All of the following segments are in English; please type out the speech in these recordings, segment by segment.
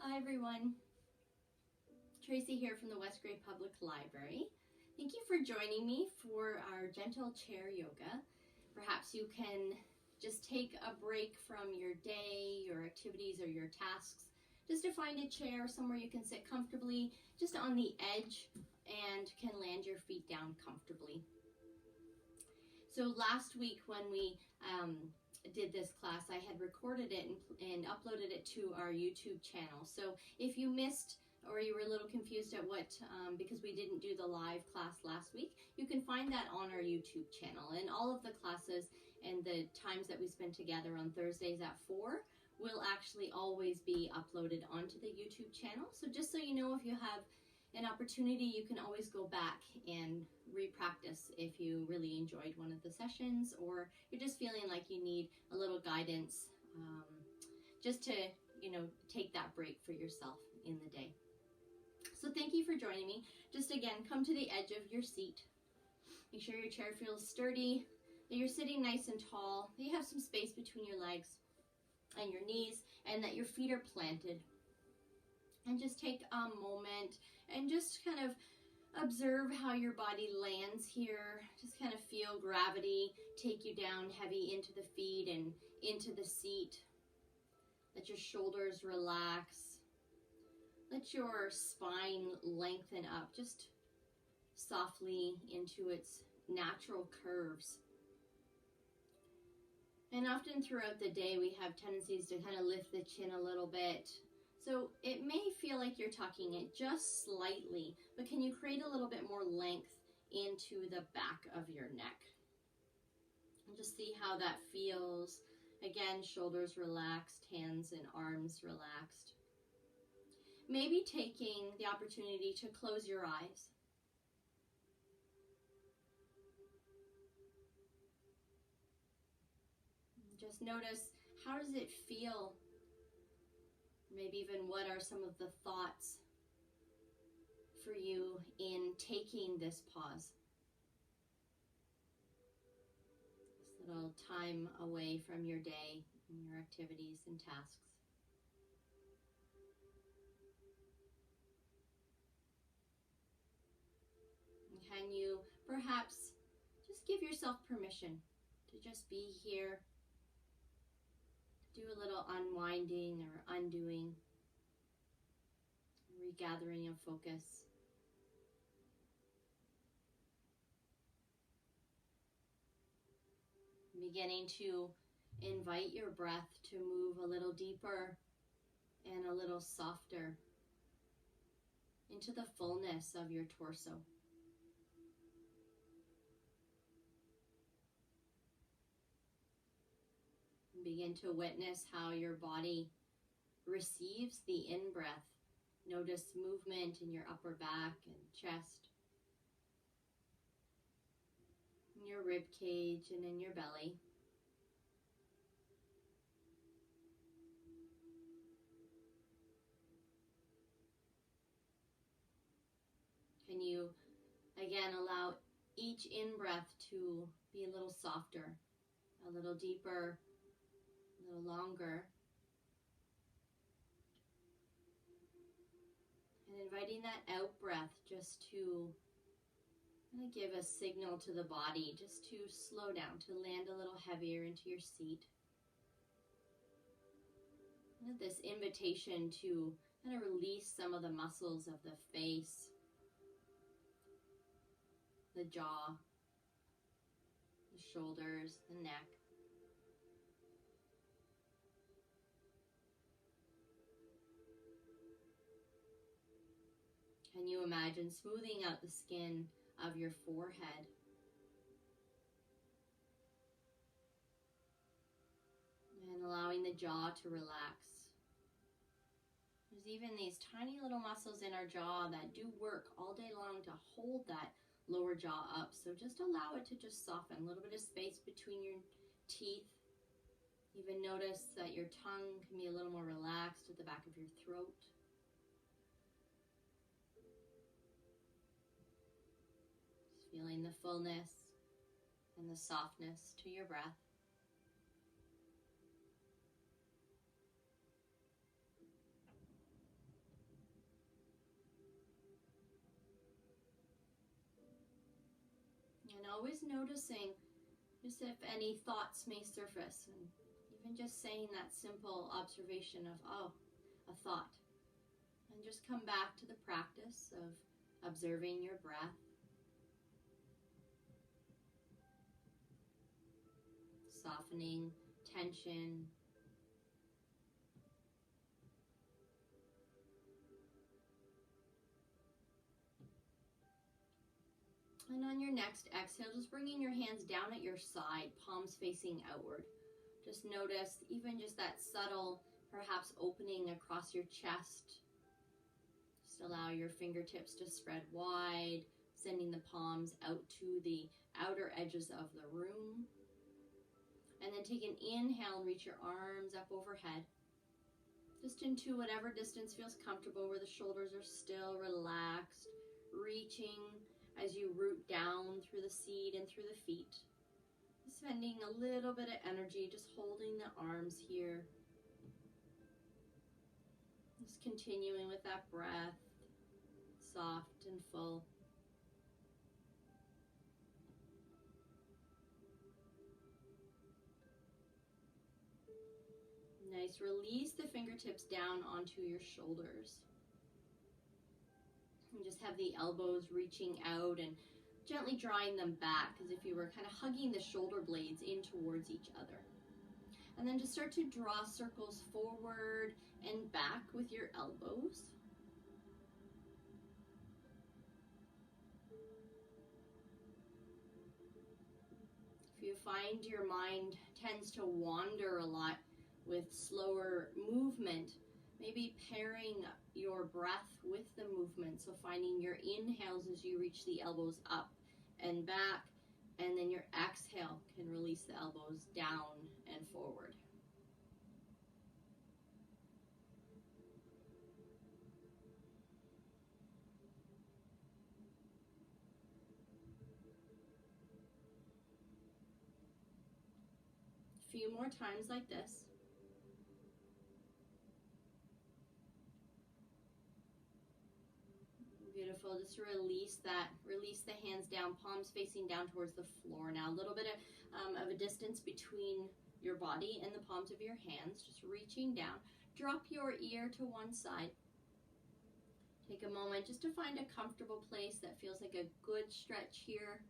Hi everyone, Tracy here from the Westgrade Public Library. Thank you for joining me for our gentle chair yoga. Perhaps you can just take a break from your day, your activities, or your tasks, just to find a chair somewhere you can sit comfortably, just on the edge, and can land your feet down comfortably. So last week when we did this class, I had recorded it and uploaded it to our YouTube channel. So if you missed or you were a little confused at what, because we didn't do the live class last week, you can find that on our YouTube channel. And all of the classes and the times that we spend together on Thursdays at 4 will actually always be uploaded onto the YouTube channel. So just so you know, if you have an opportunity, you can always go back and re-practice if you really enjoyed one of the sessions, or you're just feeling like you need a little guidance, just to, take that break for yourself in the day. So thank you for joining me. Just again, come to the edge of your seat. Make sure your chair feels sturdy, that you're sitting nice and tall, that you have some space between your legs and your knees, and that your feet are planted. And just take a moment and just kind of observe how your body lands here. Just kind of feel gravity take you down heavy into the feet and into the seat. Let your shoulders relax. Let your spine lengthen up just softly into its natural curves. And often throughout the day, we have tendencies to kind of lift the chin a little bit. So it may feel like you're tucking it just slightly, but can you create a little bit more length into the back of your neck? And just see how that feels. Again, shoulders relaxed, hands and arms relaxed. Maybe taking the opportunity to close your eyes. Just notice, how does it feel? Maybe even what are some of the thoughts for you in taking this pause? This little time away from your day and your activities and tasks. And can you perhaps just give yourself permission to just be here? Do a little unwinding or undoing, regathering of focus. Beginning to invite your breath to move a little deeper and a little softer into the fullness of your torso. Begin to witness how your body receives the in-breath. Notice movement in your upper back and chest, in your rib cage and in your belly. Can you again allow each in-breath to be a little softer, a little deeper, a little longer, and inviting that out breath just to kind of give a signal to the body just to slow down, to land a little heavier into your seat. And this invitation to kind of release some of the muscles of the face, the jaw, the shoulders, the neck. Can you imagine smoothing out the skin of your forehead? And allowing the jaw to relax. There's even these tiny little muscles in our jaw that do work all day long to hold that lower jaw up. So just allow it to just soften. A little bit of space between your teeth. Even notice that your tongue can be a little more relaxed at the back of your throat. Feeling the fullness and the softness to your breath. always noticing just if any thoughts may surface, and even just saying that simple observation of, oh, a thought. And just come back to the practice of observing your breath. Softening tension. And on your next exhale, just bringing your hands down at your side, palms facing outward. Just notice even just that subtle, perhaps opening across your chest. Just allow your fingertips to spread wide, sending the palms out to the outer edges of the room. And then take an inhale, reach your arms up overhead. Just into whatever distance feels comfortable, where the shoulders are still relaxed, reaching as you root down through the seat and through the feet. Spending a little bit of energy just holding the arms here. Just continuing with that breath, soft and full. Nice. Release the fingertips down onto your shoulders. And just have the elbows reaching out and gently drawing them back, as if you were kind of hugging the shoulder blades in towards each other. And then just start to draw circles forward and back with your elbows. If you find your mind tends to wander a lot with slower movement, maybe pairing your breath with the movement. So finding your inhales as you reach the elbows up and back, and then your exhale can release the elbows down and forward. A few more times like this. Beautiful. Just release the hands down, palms facing down towards the floor. Now a little bit of a distance between your body and the palms of your hands, just reaching down. Drop your ear to one side. Take a moment just to find a comfortable place that feels like a good stretch here.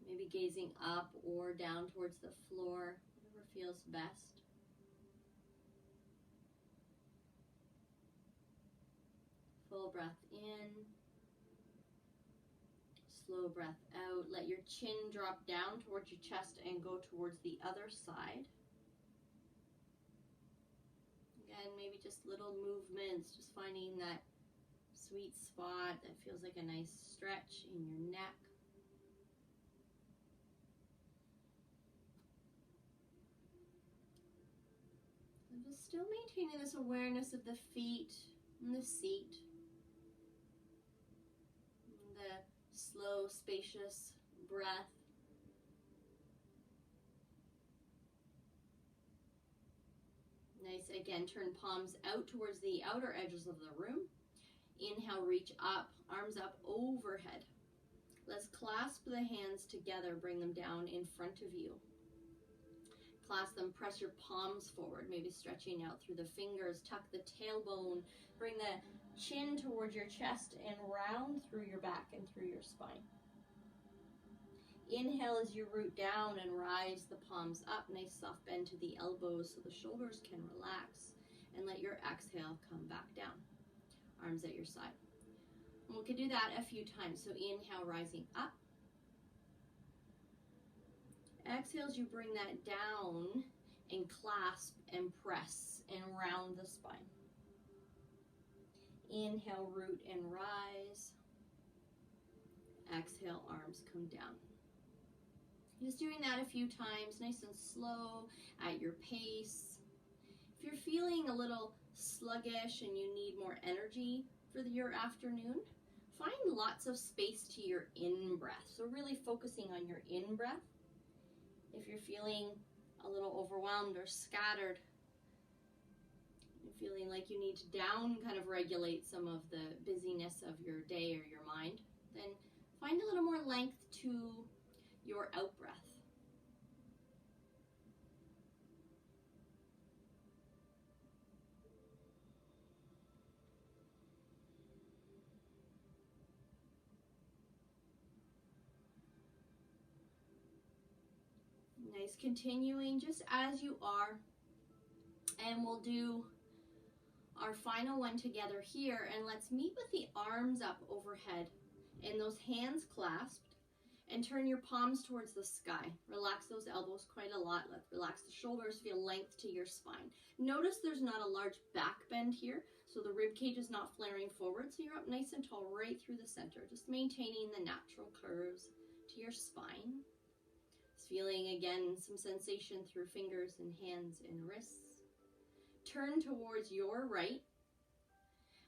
Maybe gazing up or down towards the floor, whatever feels best. Full breath in, slow breath out. Let your chin drop down towards your chest and go towards the other side. Again, maybe just little movements, just finding that sweet spot that feels like a nice stretch in your neck. And just still maintaining this awareness of the feet and the seat. The slow, spacious breath. Nice. Again, turn palms out towards the outer edges of the room. Inhale, reach up, arms up overhead. Let's clasp the hands together, bring them down in front of you. Clasp them, press your palms forward, maybe stretching out through the fingers. Tuck the tailbone, bring the chin towards your chest and round through your back and through your spine. Inhale as you root down and rise the palms up. Nice soft bend to the elbows so the shoulders can relax. And let your exhale come back down. Arms at your side. And we can do that a few times. So inhale, rising up. Exhale as you bring that down and clasp and press and round the spine. Inhale, root and rise. Exhale, arms come down. Just doing that a few times, nice and slow, at your pace. If you're feeling a little sluggish and you need more energy for your afternoon, find lots of space to your in-breath. So really focusing on your in-breath. If you're feeling a little overwhelmed or scattered, you're feeling like you need to down kind of regulate some of the busyness of your day or your mind, then Find a little more length to your out breath. Nice, continuing just as you are, and we'll do our final one together here, and let's meet with the arms up overhead and those hands clasped, and turn your palms towards the sky. Relax those elbows quite a lot. Relax the shoulders, feel length to your spine. Notice there's not a large back bend here, so the rib cage is not flaring forward, so you're up nice and tall right through the center, just maintaining the natural curves to your spine. Feeling again some sensation through fingers and hands and wrists. Turn towards your right,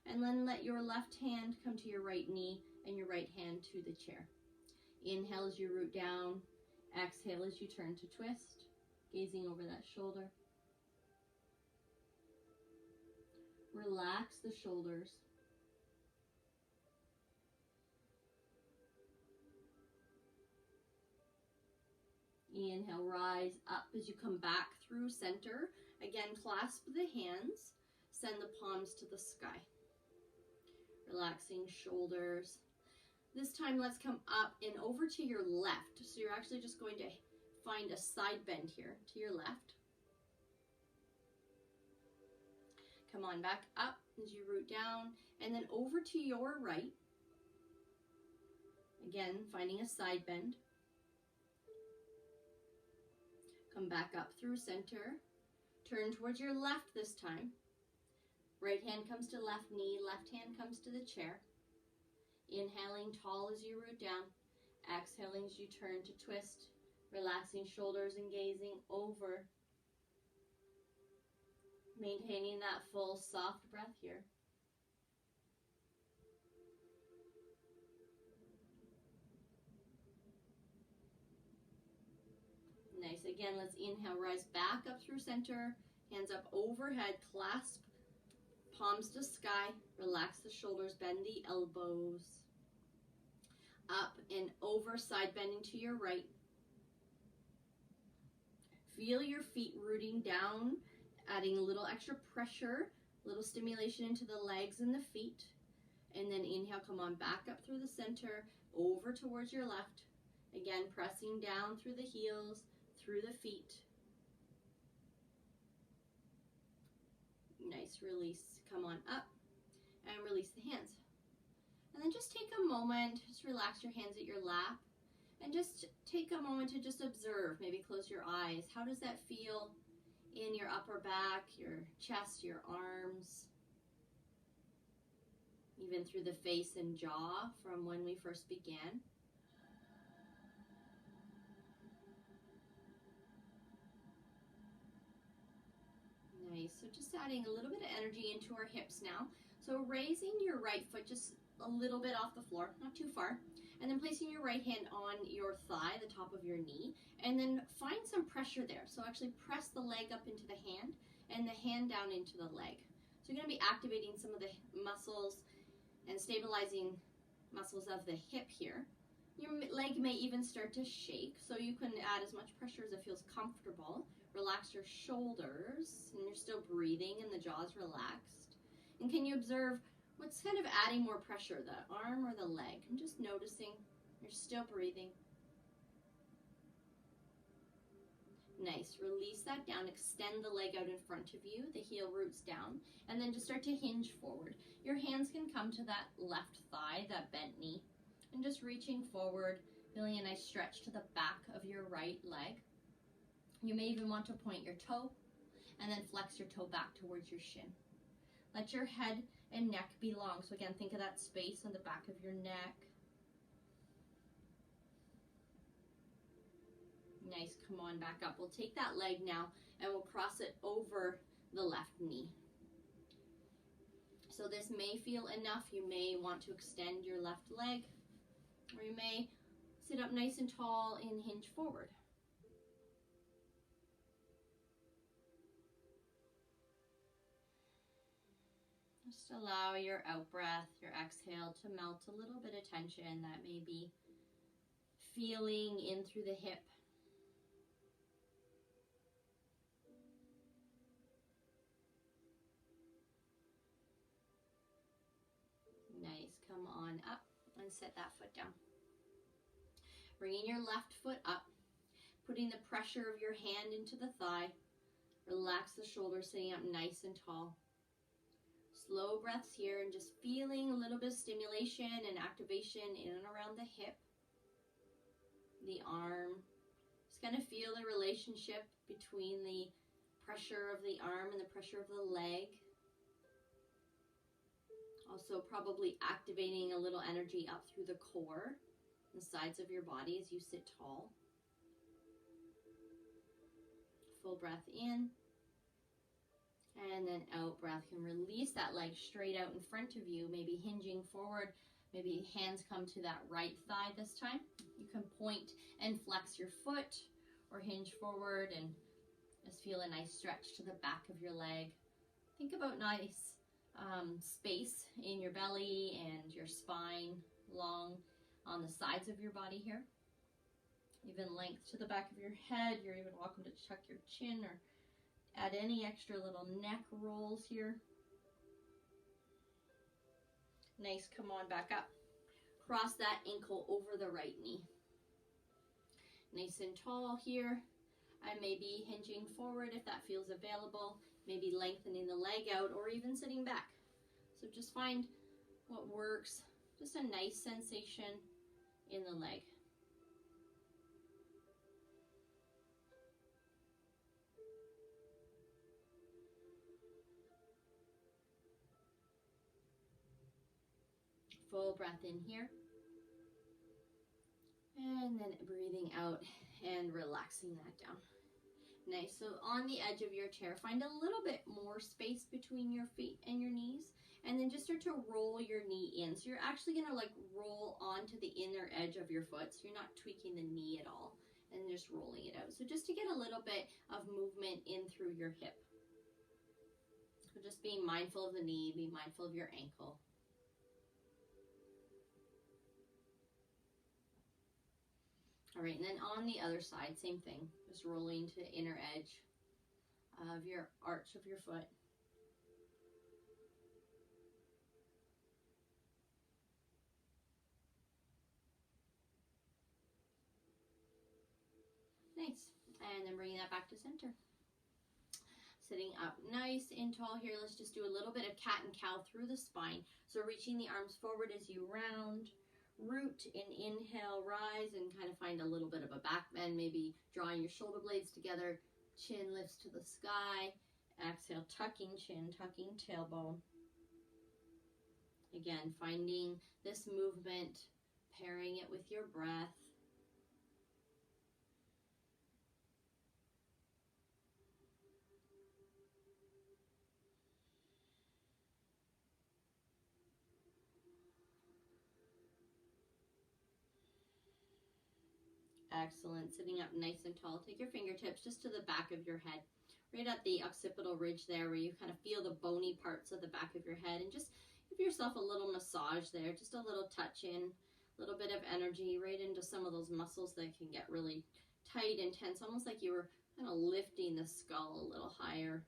and then let your left hand come to your right knee and your right hand to the chair. Inhale as you root down, exhale as you turn to twist, gazing over that shoulder. Relax the shoulders. Inhale, rise up as you come back through center. Again, clasp the hands, send the palms to the sky. Relaxing shoulders. This time, let's come up and over to your left. So you're actually just going to find a side bend here to your left. Come on back up as you root down, and then over to your right. Again, finding a side bend. Come back up through center. Turn towards your left this time. Right hand comes to left knee, left hand comes to the chair. Inhaling tall as you root down. Exhaling as you turn to twist. Relaxing shoulders and gazing over. Maintaining that full soft breath here. Nice. Again, let's inhale, rise back up through center, hands up overhead, clasp, palms to sky, relax the shoulders, bend the elbows. Up and over, side bending to your right. Feel your feet rooting down, adding a little extra pressure, a little stimulation into the legs and the feet. And then inhale, come on back up through the center, over towards your left. Again, pressing down through the heels, through the feet. Nice, release. Come on up and release the hands. And then just take a moment, just relax your hands at your lap, and just take a moment to just observe. Maybe close your eyes. How does that feel in your upper back, your chest, your arms, even through the face and jaw from when we first began? Nice. So just adding a little bit of energy into our hips now. So raising your right foot just a little bit off the floor, not too far, and then placing your right hand on your thigh, the top of your knee, and then find some pressure there. So actually press the leg up into the hand and the hand down into the leg. So you're going to be activating some of the muscles and stabilizing muscles of the hip here. Your leg may even start to shake, so you can add as much pressure as it feels comfortable. Relax your shoulders, and you're still breathing and the jaw's relaxed. And can you observe what's kind of adding more pressure, the arm or the leg? I'm just noticing you're still breathing. Nice. Release that down. Extend the leg out in front of you. The heel roots down. And then just start to hinge forward. Your hands can come to that left thigh, that bent knee. And just reaching forward, feeling a nice stretch to the back of your right leg. You may even want to point your toe and then flex your toe back towards your shin. Let your head and neck be long. So again, think of that space on the back of your neck. Nice, come on back up. We'll take that leg now and we'll cross it over the left knee. So this may feel enough. You may want to extend your left leg, or you may sit up nice and tall and hinge forward. Just allow your out breath, your exhale to melt a little bit of tension that may be feeling in through the hip. Nice. Come on up and set that foot down. Bringing your left foot up, putting the pressure of your hand into the thigh. Relax the shoulders, sitting up nice and tall. Slow breaths here and just feeling a little bit of stimulation and activation in and around the hip, the arm. Just kind of feel the relationship between the pressure of the arm and the pressure of the leg. Also probably activating a little energy up through the core, the sides of your body as you sit tall. Full breath in. And then out breath. And release that leg straight out in front of you, maybe hinging forward. Maybe hands come to that right thigh this time. You can point and flex your foot or hinge forward and just feel a nice stretch to the back of your leg. Think about nice space in your belly and your spine, long on the sides of your body here. Even length to the back of your head. You're even welcome to tuck your chin or add any extra little neck rolls here. Nice, come on back up. Cross that ankle over the right knee. Nice and tall here. I may be hinging forward if that feels available. Maybe lengthening the leg out or even sitting back. So just find what works. Just a nice sensation in the leg. Full breath in here. And then breathing out and relaxing that down. Nice. So on the edge of your chair, find a little bit more space between your feet and your knees. And then just start to roll your knee in. So you're actually going to like roll onto the inner edge of your foot. So you're not tweaking the knee at all and just rolling it out. So just to get a little bit of movement in through your hip. So just being mindful of the knee, be mindful of your ankle. All right, and then on the other side, same thing. Just rolling to the inner edge of your arch of your foot. Nice. And then bringing that back to center. Sitting up nice and tall here. Let's just do a little bit of cat and cow through the spine. So reaching the arms forward as you round. Root and inhale, rise and kind of find a little bit of a back bend, maybe drawing your shoulder blades together, chin lifts to the sky. Exhale, tucking chin, tucking tailbone. Again, finding this movement, pairing it with your breath. Excellent. Sitting up nice and tall. Take your fingertips just to the back of your head, right at the occipital ridge there where you kind of feel the bony parts of the back of your head, and just give yourself a little massage there, just a little touch in, a little bit of energy right into some of those muscles that can get really tight and tense, almost like you were kind of lifting the skull a little higher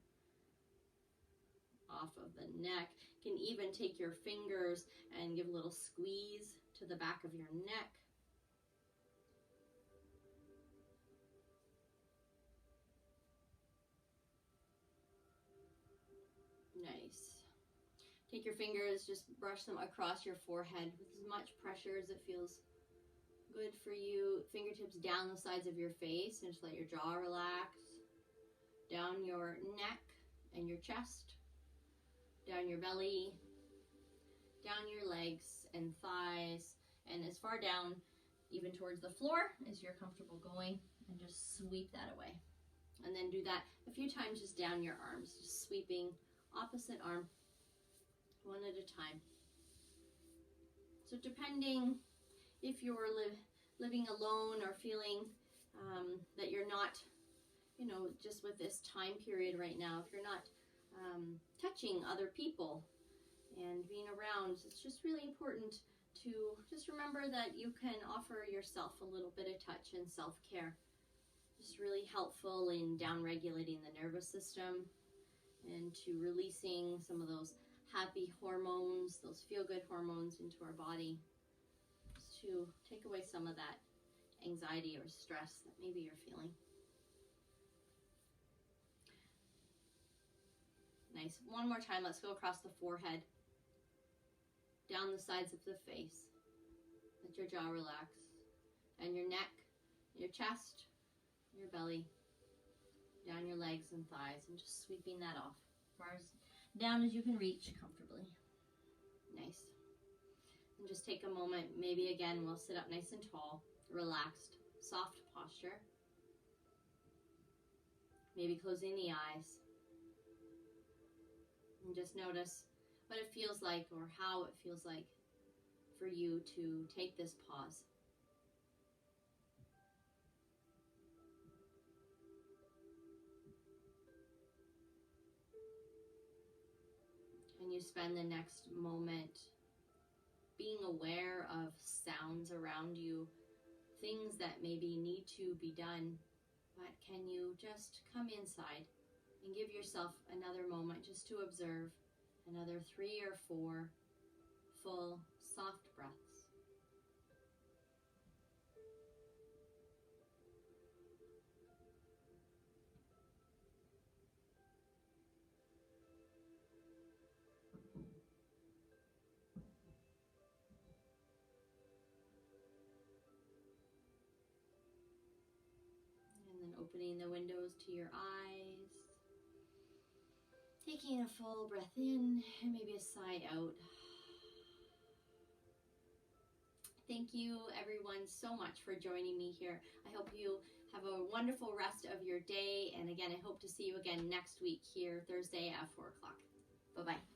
off of the neck. You can even take your fingers and give a little squeeze to the back of your neck. Nice. Take your fingers, just brush them across your forehead with as much pressure as it feels good for you. Fingertips down the sides of your face and just let your jaw relax. Down your neck and your chest. Down your belly. Down your legs and thighs. And as far down, even towards the floor as you're comfortable going. And just sweep that away. And then do that a few times just down your arms. Just sweeping opposite arm, one at a time. So depending if you're living alone or feeling that you're not, just with this time period right now, if you're not touching other people and being around, it's just really important to just remember that you can offer yourself a little bit of touch and self-care. Just really helpful in down-regulating the nervous system and to releasing some of those happy hormones, those feel-good hormones into our body, just to take away some of that anxiety or stress that maybe you're feeling. Nice. One more time, let's go across the forehead, down the sides of the face. Let your jaw relax, and your neck, your chest, your belly, down your legs and thighs, and just sweeping that off as far as down as you can reach comfortably. Nice. And just take a moment, maybe again, we'll sit up nice and tall, relaxed, soft posture. Maybe closing the eyes. And just notice what it feels like or how it feels like for you to take this pause. And you spend the next moment being aware of sounds around you, things that maybe need to be done, but can you just come inside and give yourself another moment just to observe another 3 or 4 full, soft breaths. And then opening the windows to your eyes. Taking a full breath in and maybe a sigh out. Thank you everyone so much for joining me here. I hope you have a wonderful rest of your day. And again, I hope to see you again next week here, Thursday at 4 o'clock. Bye-bye.